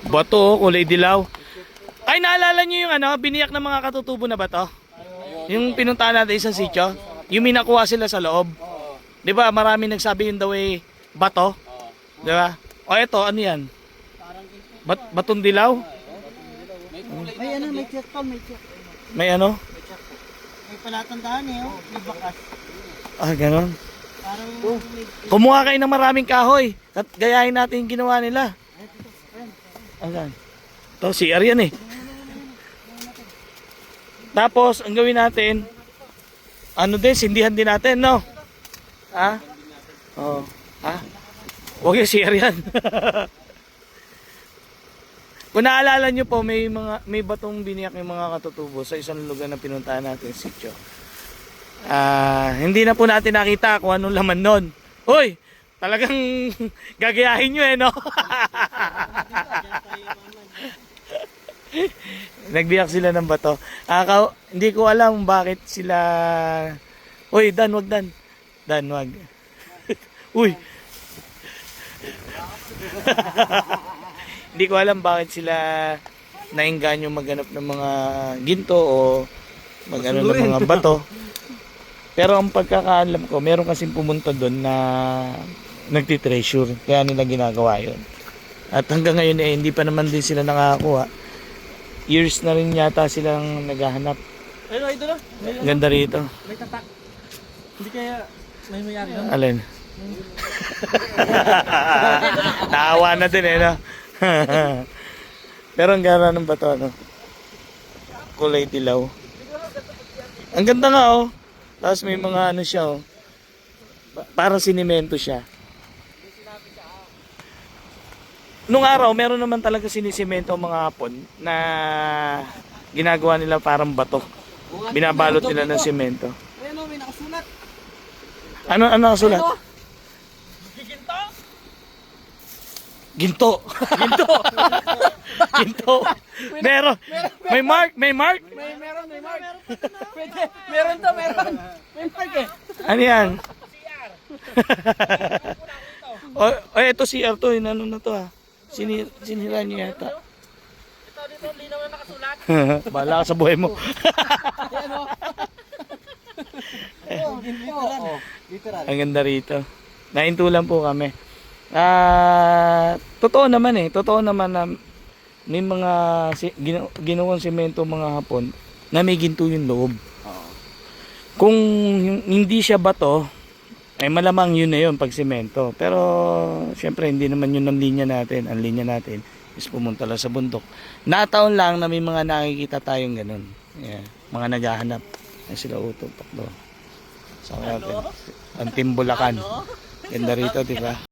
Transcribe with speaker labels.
Speaker 1: Bato, kulay dilaw. Ay, naalala nyo yung ano, biniyak ng mga katutubo na bato? Yung pinuntahan natin isang sitio? Yung minakuha sila sa loob. Di ba, marami nagsabi yung daw ay bato? Di ba? O eto, ano yan? Batong dilaw?
Speaker 2: May ano, may check pa, may check.
Speaker 1: May ano?
Speaker 2: May palatandaan eh, oh. May bakas.
Speaker 1: Ah, ganon.
Speaker 2: Parang
Speaker 1: Kumuha kayo ng maraming kahoy. At gayahin natin yung ginawa nila. Ayan. Ito, CR yan eh. Tapos, ang gawin natin, ano din, sindihan din natin, no? Ha? Oo. Ha? Huwag yung CR yan. Kung naalala nyo po, may batong biniyak yung mga katutubo sa isang lugar na pinuntahan natin, sitio. Hindi na po natin nakita kung anong laman nun. Hoy! Talagang gagayahin nyo eh, no? Nagbiyak sila ng bato. Hindi ko alam bakit sila... Uy, Dan, wag Dan. Dan, wag. Uy! Hindi ko alam bakit sila nainganyo maghanap ng mga ginto o magano ng mga bato. Pero ang pagkakaalam ko, meron kasing pumunta doon na nagtitreasure. Kaya nila ginagawa yun. At hanggang ngayon eh, hindi pa naman din sila nakakakuha. Years na rin yata silang naghahanap.
Speaker 2: Ayun, ay doon.
Speaker 1: Ganda rito.
Speaker 2: May tatak. Hindi kaya may mayari doon.
Speaker 1: Alin? Naawa na din eh, no? Pero ang gara ng bato, ano? Kulay dilaw. Ang ganda nga, oh. Tapos may mga ano siya, oh. Parang sinimento siya. Nung araw, meron naman talaga sinisemento ang mga Hapon na ginagawa nila parang bato. Binabalot nila ng semento.
Speaker 2: Ayun, may nakasulat.
Speaker 1: Ano nakasulat? Ginto. Ginto. Ginto. Meron. May mark.
Speaker 2: Meron, may mark. Pwede. Meron to, meron. May mark eh.
Speaker 1: Ano yan? O ito CR to. Ano na to ha? Sinira niyo yata.
Speaker 2: Ito dito, linaw na nakasulat.
Speaker 1: Bahala ka sa buhay mo.
Speaker 2: Yan o. Literal.
Speaker 1: Ang ganda rito. Naintulan po kami. Totoo naman na may mga ginawang semento mga Hapon na may ginto yung loob. Kung hindi siya bato, ay malamang yun na yun pag semento. Pero syempre hindi naman yun ang linya natin. Ang linya natin is pumunta lang sa bundok. Nataon lang na may mga nakikita tayong ganun. Yeah. Mga naghahanap. Ay sila utupak doon. Sa natin. Ang Timbulakan. Ganda rito, di ba?